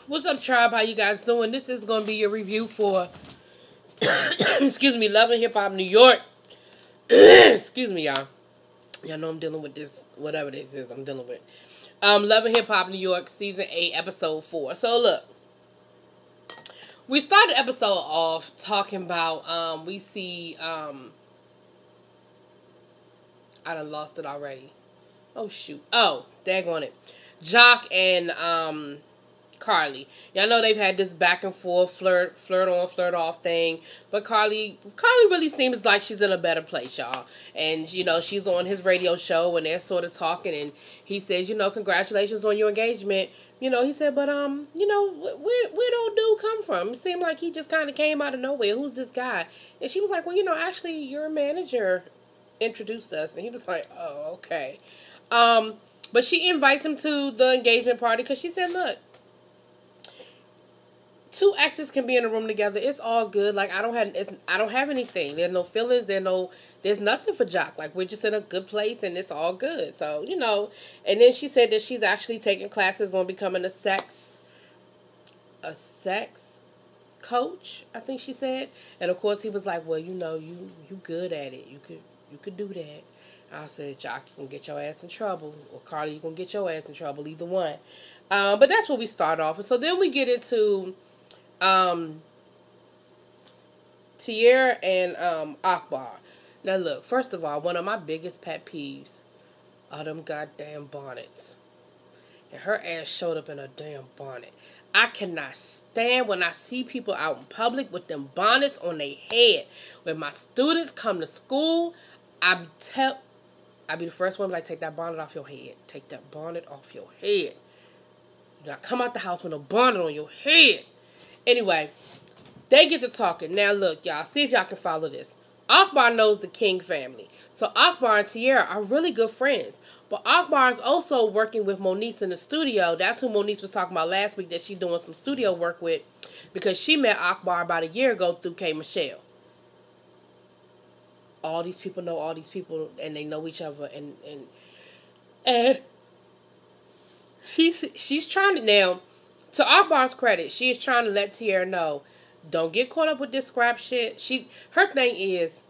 What's up, tribe? How you guys doing? This is going to be your review for, excuse me, Love and Hip Hop New York. Excuse me, y'all. Y'all know I'm dealing with this, whatever this is I'm dealing with. Love and Hip Hop New York, Season 8, Episode 4. So, look. We started the episode off talking about, we see, I done lost it already. Oh, shoot. Oh, daggone it. Jock and, Carly. Y'all know they've had this back and forth flirt on, flirt off thing, but Carly really seems like she's in a better place, y'all. And you know, she's on his radio show and they're sort of talking, and he says, you know, congratulations on your engagement. You know, he said, but you know, where don't dude come from? It seemed like he just kind of came out of nowhere. Who's this guy? And she was like, well, you know, actually your manager introduced us. And he was like, oh, okay. But she invites him to the engagement party because she said, look, two exes can be in a room together. It's all good. Like, I don't have anything. There's no feelings. There's nothing for Jock. Like, we're just in a good place and it's all good. So, you know, and then she said that she's actually taking classes on becoming a sex coach, I think she said. And of course he was like, well, you know, you good at it. You could do that. I said, Jock, you gonna get your ass in trouble. Or Carly, you gonna get your ass in trouble. Either one. But that's where we start off. And so then we get into Teairra and Akbar. Now look, first of all, one of my biggest pet peeves are them goddamn bonnets. And her ass showed up in a damn bonnet. I cannot stand when I see people out in public with them bonnets on their head. When my students come to school, I be the first one to like, take that bonnet off your head. Take that bonnet off your head. Now come out the house with a bonnet on your head. Anyway, they get to talking. Now look, y'all, see if y'all can follow this. Akbar knows the King family. So Akbar and Teairra are really good friends. But Akbar is also working with Moniece in the studio. That's who Moniece was talking about last week that she's doing some studio work with. Because she met Akbar about a year ago through K. Michelle. All these people know all these people and they know each other. And she's trying to now, to Akbar's credit, she is trying to let Teairra know, don't get caught up with this scrap shit. Her thing is,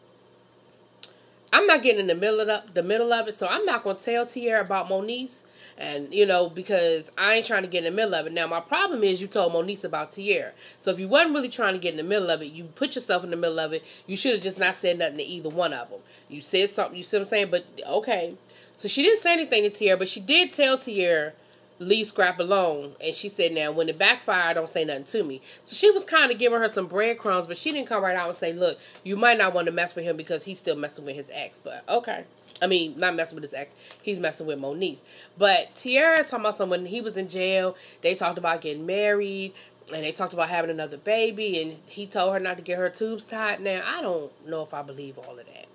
I'm not getting in the middle of it, so I'm not gonna tell Teairra about Moniece, and you know, because I ain't trying to get in the middle of it. Now my problem is you told Moniece about Teairra, so if you wasn't really trying to get in the middle of it, you put yourself in the middle of it. You should have just not said nothing to either one of them. You said something, you see what I'm saying? But okay, so she didn't say anything to Teairra, but she did tell Teairra, leave scrap alone. And she said, now, when it backfire, don't say nothing to me. So she was kind of giving her some breadcrumbs, but she didn't come right out and say, look, you might not want to mess with him because he's still messing with his ex. But, okay. I mean, not messing with his ex. He's messing with Moniece. But Teairra talking about when he was in jail, they talked about getting married, and they talked about having another baby, and he told her not to get her tubes tied. Now, I don't know if I believe all of that.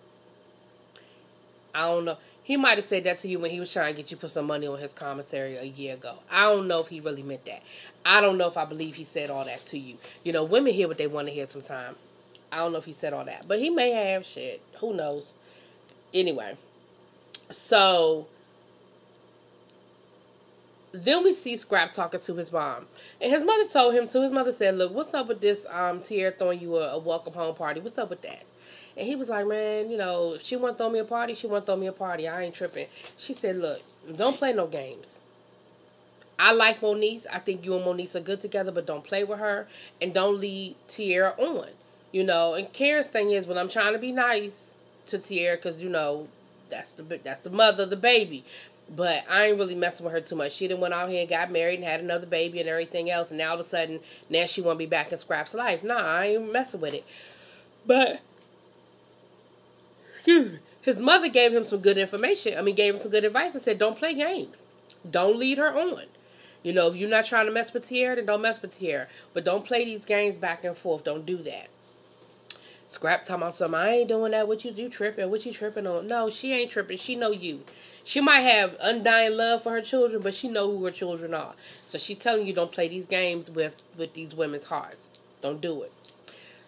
I don't know. He might have said that to you when he was trying to get you to put some money on his commissary a year ago. I don't know if he really meant that. I don't know if I believe he said all that to you. You know, women hear what they want to hear sometimes. I don't know if he said all that. But he may have shit. Who knows? Anyway. So, then we see Scrap talking to his mom. And his mother told him to. His mother said, look, what's up with this Teairra throwing you a welcome home party? What's up with that? And he was like, man, you know, if she want to throw me a party, she want to throw me a party. I ain't tripping. She said, look, don't play no games. I like Moniece. I think you and Moniece are good together, but don't play with her. And don't lead Teairra on. You know, and Karen's thing is, well, I'm trying to be nice to Teairra because, you know, that's the mother of the baby. But I ain't really messing with her too much. She done went out here and got married and had another baby and everything else. And now all of a sudden, now she want to be back in Scrap's life. Nah, I ain't messing with it. But his mother gave him some good information. I mean, gave him some good advice and said, don't play games. Don't lead her on. You know, if you're not trying to mess with Teairra, then don't mess with Teairra. But don't play these games back and forth. Don't do that. Scrap talking about something. I ain't doing that. What you tripping? What you tripping on? No, she ain't tripping. She know you. She might have undying love for her children, but she know who her children are. So she telling you don't play these games with these women's hearts. Don't do it.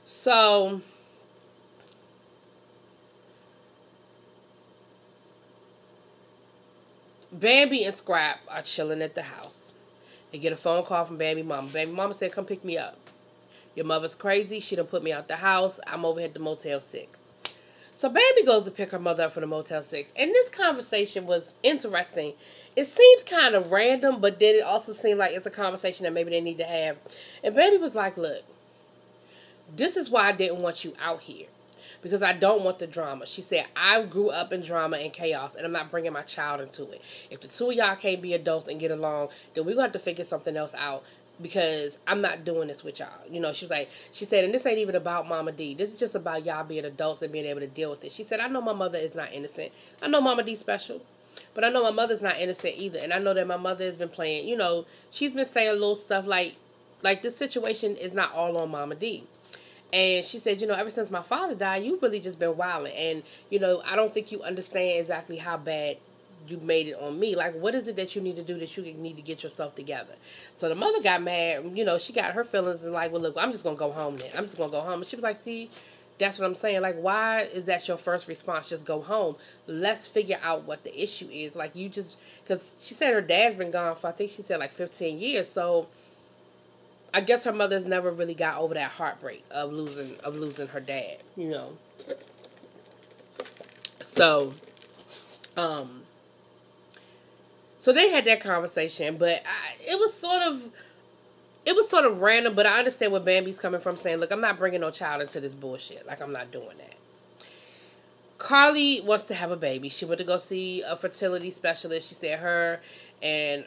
So Bambi and Scrap are chilling at the house. They get a phone call from baby mama. Baby mama said, come pick me up. Your mother's crazy. She done put me out the house. I'm over here at the Motel 6. So baby goes to pick her mother up from the Motel 6. And this conversation was interesting. It seemed kind of random, but then it also seemed like it's a conversation that maybe they need to have. And baby was like, look, this is why I didn't want you out here. Because I don't want the drama. She said, I grew up in drama and chaos, and I'm not bringing my child into it. If the two of y'all can't be adults and get along, then we're going to have to figure something else out, because I'm not doing this with y'all. You know, she said, and this ain't even about Mama D. This is just about y'all being adults and being able to deal with it. She said, I know my mother is not innocent. I know Mama D's special, but I know my mother's not innocent either. And I know that my mother has been playing, you know, she's been saying little stuff like this situation is not all on Mama D. And she said, you know, ever since my father died, you've really just been wilding. And, you know, I don't think you understand exactly how bad you made it on me. Like, what is it that you need to do that you need to get yourself together? So the mother got mad. You know, she got her feelings and like, well, look, I'm just going to go home then. I'm just going to go home. And she was like, see, that's what I'm saying. Like, why is that your first response? Just go home. Let's figure out what the issue is. Like, you just, because she said her dad's been gone for, I think she said like 15 years. So I guess her mother's never really got over that heartbreak of losing her dad, you know. So, so they had that conversation, but it was sort of random. But I understand where Bambi's coming from, saying, "Look, I'm not bringing no child into this bullshit. Like, I'm not doing that." Carly wants to have a baby. She went to go see a fertility specialist. She said her and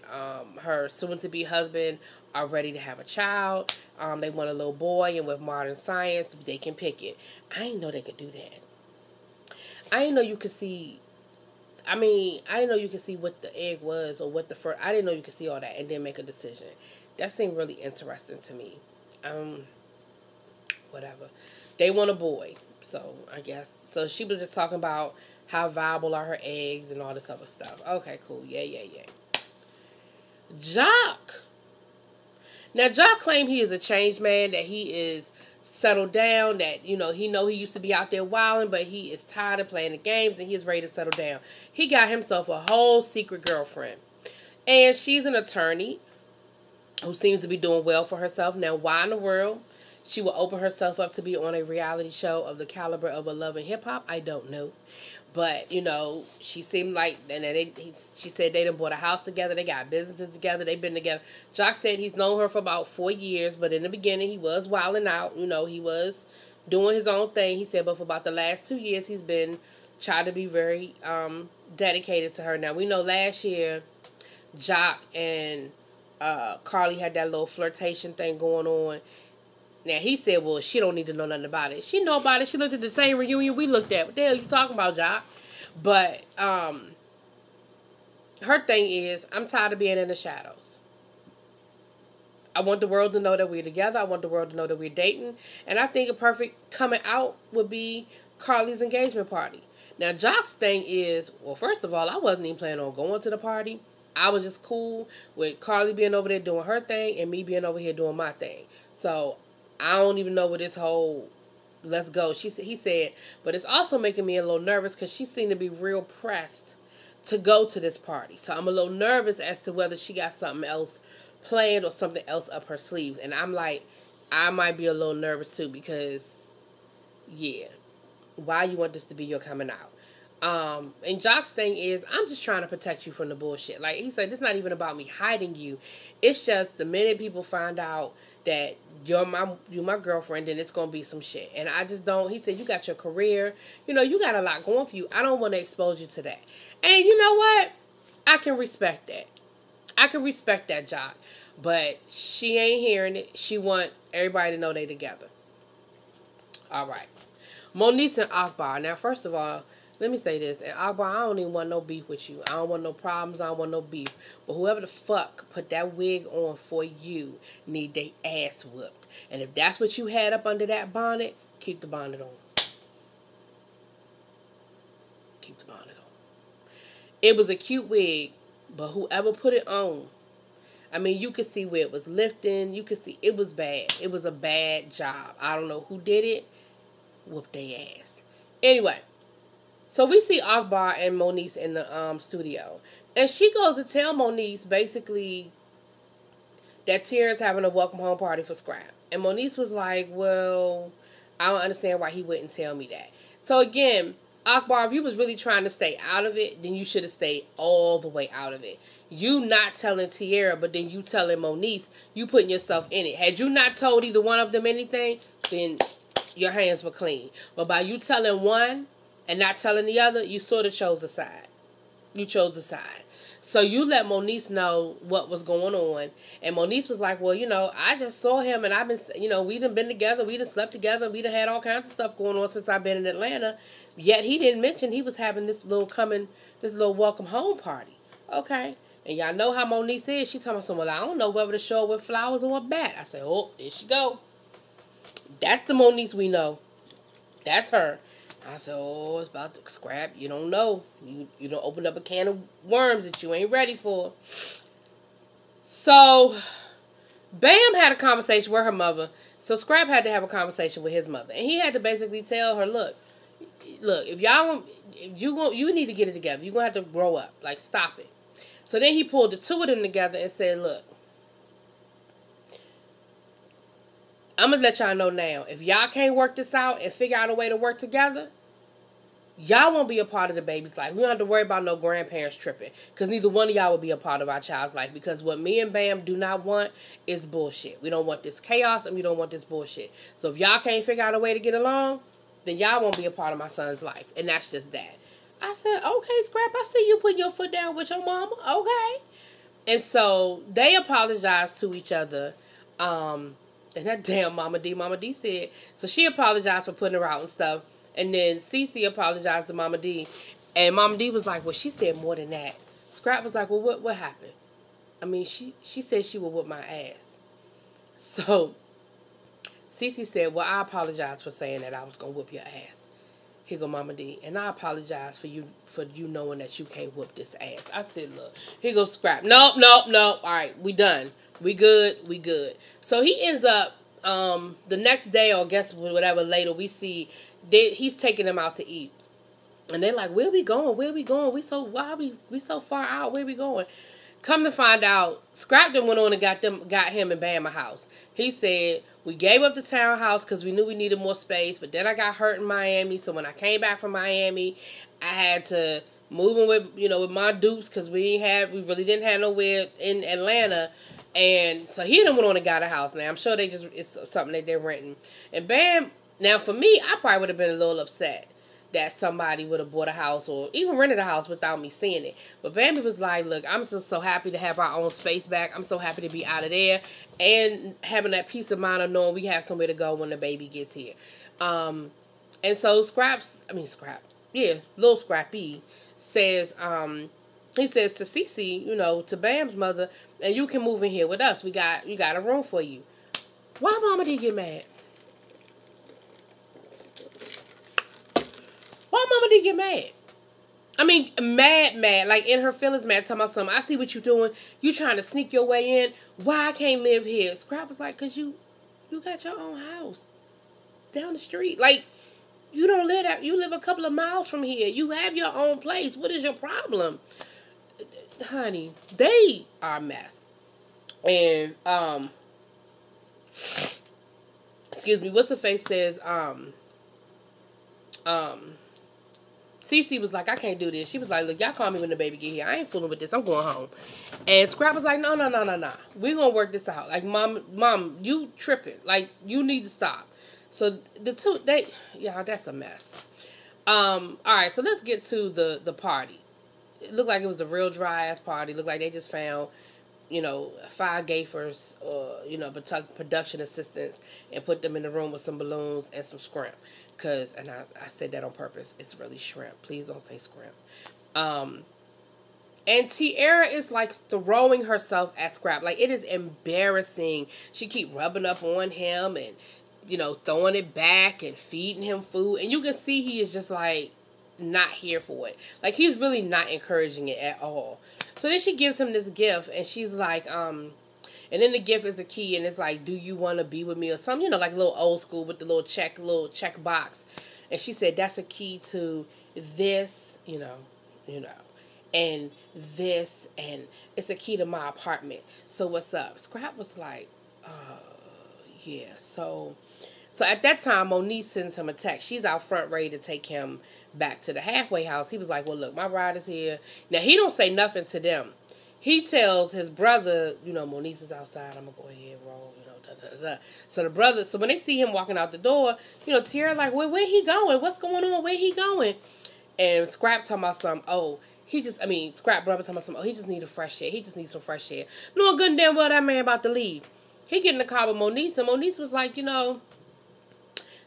her soon-to-be husband are ready to have a child. They want a little boy, and with modern science, they can pick it. I didn't know they could do that. I didn't know you could see. I didn't know you could see what the egg was or what the first. I didn't know you could see all that and then make a decision. That seemed really interesting to me. Whatever. They want a boy. So, I guess. So, she was just talking about how viable are her eggs and all this other stuff. Okay, cool. Yeah. Jock. Now, Jock claimed he is a changed man, that he is settled down, that, you know he used to be out there wilding, but he is tired of playing the games and he is ready to settle down. He got himself a whole secret girlfriend. And she's an attorney who seems to be doing well for herself. Now, why in the world she will open herself up to be on a reality show of the caliber of a Love and Hip Hop, I don't know. But, you know, she seemed like, and she said they done bought a house together. They got businesses together. They've been together. Jock said he's known her for about 4 years, but in the beginning he was wilding out. You know, he was doing his own thing. He said, but for about the last 2 years, he's been trying to be very dedicated to her. Now, we know last year, Jock and Carly had that little flirtation thing going on. Now, he said, well, she don't need to know nothing about it. She know about it. She looked at the same reunion we looked at. What the hell you talking about, Jock? But her thing is, I'm tired of being in the shadows. I want the world to know that we're together. I want the world to know that we're dating. And I think a perfect coming out would be Carly's engagement party. Now, Jock's thing is, well, first of all, I wasn't even planning on going to the party. I was just cool with Carly being over there doing her thing and me being over here doing my thing. So, I don't even know what this whole let's go. He said, but it's also making me a little nervous because she seemed to be real pressed to go to this party. So I'm a little nervous as to whether she got something else planned or something else up her sleeves. And I'm like, I might be a little nervous too because, yeah, why you want this to be your coming out? And Jock's thing is, I'm just trying to protect you from the bullshit. Like he said, it's not even about me hiding you. It's just the minute people find out that you're my girlfriend, then it's gonna be some shit. And I just don't. He said, you got your career, you know, you got a lot going for you. I don't want to expose you to that. And you know what? I can respect that. I can respect that, Jock. But she ain't hearing it. She want everybody to know they together. All right. Moniece and Akbar. Now, first of all, let me say this. And Akbar, I don't even want no beef with you. I don't want no problems. I don't want no beef. But whoever the fuck put that wig on for you need they ass whooped. And if that's what you had up under that bonnet, keep the bonnet on. Keep the bonnet on. It was a cute wig, but whoever put it on, I mean, you could see where it was lifting. You could see it was bad. It was a bad job. I don't know who did it. Whoop their ass. Anyway. So we see Akbar and Moniece in the studio. And she goes to tell Moniece basically that Tierra's having a welcome home party for Scribe. And Moniece was like, well, I don't understand why he wouldn't tell me that. So again, Akbar, if you was really trying to stay out of it, then you should have stayed all the way out of it. You not telling Teairra, but then you telling Moniece, you putting yourself in it. Had you not told either one of them anything, then your hands were clean. But by you telling one and not telling the other, you sort of chose a side. You chose a side. So you let Moniece know what was going on. And Moniece was like, well, you know, I just saw him and I've been, you know, we done been together. We done slept together. We done had all kinds of stuff going on since I've been in Atlanta. Yet he didn't mention he was having this little welcome home party. Okay. And y'all know how Moniece is. She told me, well, I don't know whether to show with flowers or a bat. I said, oh, there she go. That's the Moniece we know. That's her. I said, oh, it's about to scrap. You don't know. You don't open up a can of worms that you ain't ready for. So, Bam had a conversation with her mother. So, Scrap had to have a conversation with his mother. And he had to basically tell her, look, if y'all, you need to get it together. You're going to have to grow up. Like, stop it. So, then he pulled the two of them together and said, look, I'm going to let y'all know now. If y'all can't work this out and figure out a way to work together, y'all won't be a part of the baby's life. We don't have to worry about no grandparents tripping. Because neither one of y'all will be a part of our child's life. Because what me and Bam do not want is bullshit. We don't want this chaos and we don't want this bullshit. So if y'all can't figure out a way to get along, then y'all won't be a part of my son's life. And that's just that. I said, okay, Scrap, I see you putting your foot down with your mama. Okay. And so they apologized to each other. And that damn Mama D said, so she apologized for putting her out and stuff. And then Cece apologized to Mama D. And Mama D was like, well, she said more than that. Scrap was like, well, what happened? I mean, she said she would whoop my ass. So Cece said, well, I apologize for saying that I was going to whoop your ass. Here go Mama D. And I apologize for you knowing that you can't whoop this ass. I said, look, here goes Scrap. Nope. All right, we done. We good. So he ends up, the next day, or guess whatever later, we see he's taking them out to eat. And they're like, where we going? We so far out, where we going? Come to find out, Scrap them went on and got him and Bam a house. He said, we gave up the townhouse because we knew we needed more space, but then I got hurt in Miami, so when I came back from Miami, I had to move in with my dukes because we really didn't have nowhere in Atlanta. And so he done went on and got a house. Now, I'm sure it's something that they're renting. And Bam, now for me, I probably would have been a little upset that somebody would have bought a house or even rented a house without me seeing it. But Bambi was like, look, I'm just so happy to have our own space back. I'm so happy to be out of there. And having that peace of mind of knowing we have somewhere to go when the baby gets here. And so Lil Scrappy says, he says to Cece, to Bam's mother, and you can move in here with us. We got a room for you. Why Mama did get mad? Why Mama did get mad? I mean, mad, like in her feelings, mad, talking about something. I see what you doing. You trying to sneak your way in. Why I can't live here? Scrap was like, because you got your own house down the street. Like, you don't live that. You live a couple of miles from here. You have your own place. What is your problem? Honey, they are a mess. And, excuse me, what's her face says, Cece was like, I can't do this. She was like, look, y'all call me when the baby get here. I ain't fooling with this. I'm going home. And Scrap was like, no. We're going to work this out. Like, mom, you tripping. Like, you need to stop. So, that's a mess. All right, so let's get to the party. It looked like it was a real dry-ass party. It looked like they just found, 5 gaffers, production assistants, and put them in the room with some balloons and some shrimp. And I said that on purpose. It's really shrimp. Please don't say shrimp. And Teairra is like throwing herself at Scrap. Like, it is embarrassing. She keep rubbing up on him and, throwing it back and feeding him food. And you can see he is just like not here for it. Like, he's really not encouraging it at all. So then she gives him this gift and she's like, and then the gift is a key, and it's like, do you want to be with me or something? Like a little old school with the little check box. And she said, that's a key to this, and this, and it's a key to my apartment. So what's up? Scribe was like, yeah. So at that time, Monique sends him a text. She's out front ready to take him back to the halfway house. He was like, well, look, my ride is here. Now, he don't say nothing to them. He tells his brother, Monique is outside. I'm going to go ahead and roll, So the brother, so when they see him walking out the door, Tierra like, where he going? What's going on? Where he going? And Scrap talking about something, Scrap brother talking about something, he just need a fresh air. He just needs some fresh air. Knowing good and damn well that man about to leave. He get in the car with Monique, and Monique was like, you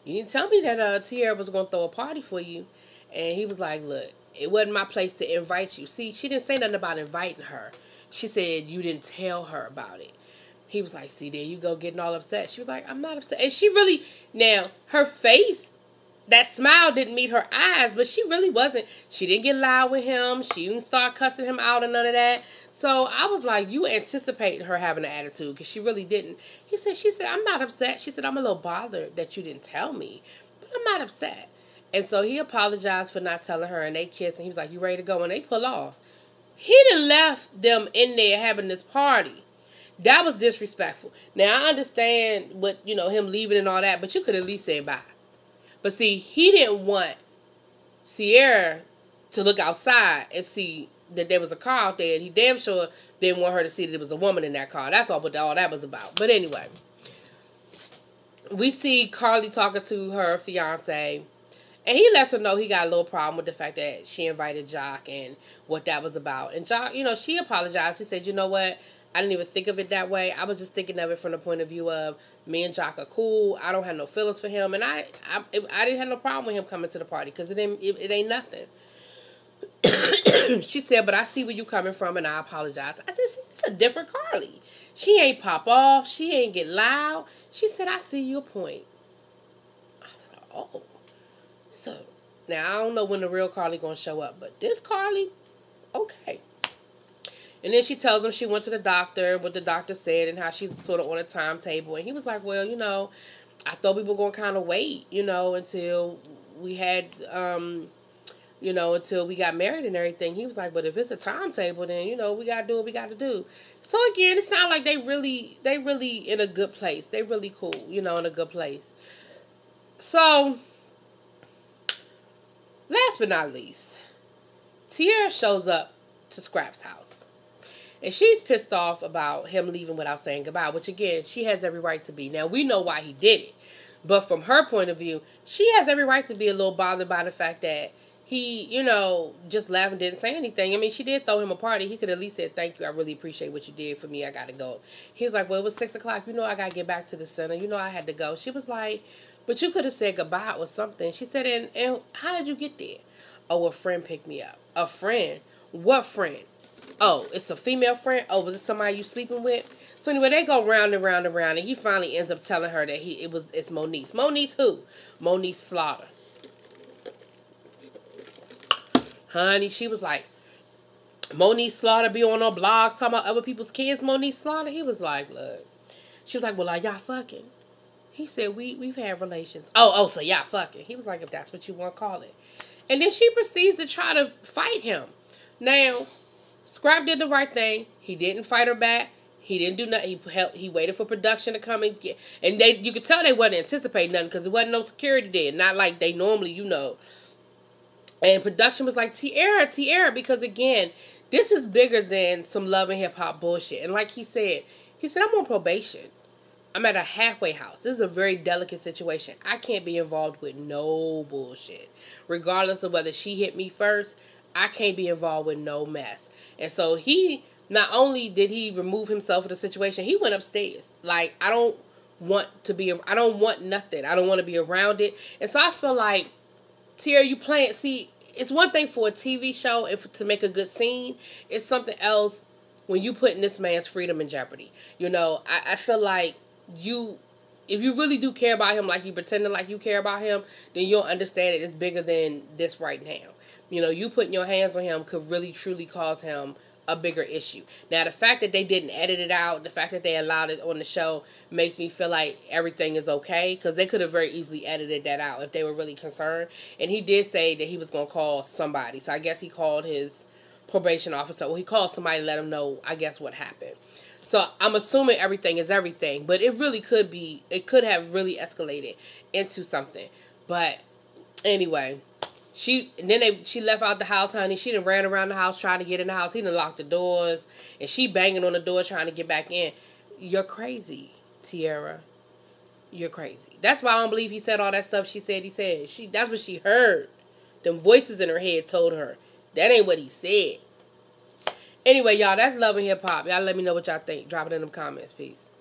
didn't tell me that Tierra was going to throw a party for you. And he was like, look, it wasn't my place to invite you. See, she didn't say nothing about inviting her. She said you didn't tell her about it. He was like, see, there you go, getting all upset. She was like, I'm not upset. And she really, now, her face, that smile didn't meet her eyes, but she really wasn't. She didn't get loud with him. She didn't start cussing him out or none of that. So I was like, you anticipate her having an attitude, because she really didn't. She said, I'm not upset. She said, I'm a little bothered that you didn't tell me, but I'm not upset. And so he apologized for not telling her, and they kissed, and he was like, you ready to go? And they pull off. He done left them in there having this party. That was disrespectful. Now, I understand what, him leaving and all that, but you could at least say bye. But see, he didn't want Teairra to look outside and see that there was a car out there, and he damn sure didn't want her to see that there was a woman in that car. That's all what all that was about. But anyway, we see Carly talking to her fiance, and he lets her know he got a little problem with the fact that she invited Jock and what that was about. And Jock, she apologized. She said, you know what? I didn't even think of it that way. I was just thinking of it from the point of view of me and Jock are cool. I don't have no feelings for him. And I didn't have no problem with him coming to the party, because it ain't nothing. She said, but I see where you coming from, and I apologize. I said, see, it's a different Carly. She ain't pop off. She ain't get loud. She said, I see your point. I was like, oh. Now, I don't know when the real Carly going to show up, but this Carly, okay. And then she tells him she went to the doctor, what the doctor said, and how she's sort of on a timetable. And he was like, well, I thought we were going to kind of wait, until we had, until we got married and everything. He was like, but if it's a timetable, then, we got to do what we got to do. So, again, it sounds like they really in a good place. They really cool, in a good place. So, last but not least, Tierra shows up to Scrap's house. And she's pissed off about him leaving without saying goodbye, which, again, she has every right to be. Now, we know why he did it. But from her point of view, she has every right to be a little bothered by the fact that he, just left and didn't say anything. I mean, she did throw him a party. He could at least say, thank you. I really appreciate what you did for me. I got to go. He was like, well, it was 6 o'clock. I got to get back to the center. I had to go. She was like, but you could have said goodbye or something. She said, and how did you get there? Oh, a friend picked me up. A friend? What friend? Oh, it's a female friend? Oh, was it somebody you sleeping with? So anyway, they go round and round and round, and he finally ends up telling her that it's Monique. Monique who? Monique Slaughter. Honey, she was like, Monique Slaughter be on her blogs talking about other people's kids, Monique Slaughter? He was like, look. She was like, well, are y'all fucking? He said, we've had relations. Oh, so y'all fucking. He was like, if that's what you want to call it. And then she proceeds to try to fight him. Now, Scribe did the right thing. He didn't fight her back. He didn't do nothing. He waited for production to come and get. And you could tell they wasn't anticipating nothing, because there wasn't no security there. Not like they normally, And production was like, Teairra, because again, this is bigger than some love and hip hop bullshit. And like he said, I'm on probation. I'm at a halfway house. This is a very delicate situation. I can't be involved with no bullshit. Regardless of whether she hit me first, I can't be involved with no mess. And so not only did he remove himself from the situation, he went upstairs. Like, I don't want nothing. I don't want to be around it. And so I feel like, Tierra, you playing, see, it's one thing for a TV show to make a good scene. It's something else when you putting this man's freedom in jeopardy. I feel like if you really do care about him, like you pretending like you care about him, then you'll understand it. It's bigger than this right now. You putting your hands on him could really, truly cause him a bigger issue. Now, the fact that they didn't edit it out, the fact that they allowed it on the show makes me feel like everything is okay, because they could have very easily edited that out if they were really concerned. And he did say that he was going to call somebody. So I guess he called his probation officer. Well, he called somebody to let him know, I guess, what happened. So I'm assuming everything is everything, but it really could be, it could have really escalated into something. But anyway, she left out the house, honey. She done ran around the house trying to get in the house. He done locked the doors, and she banging on the door trying to get back in. You're crazy, Tierra. You're crazy. That's why I don't believe he said all that stuff she said he said. That's what she heard. Them voices in her head told her. That ain't what he said. Anyway, y'all, that's Love and Hip Hop. Y'all let me know what y'all think. Drop it in the comments. Peace.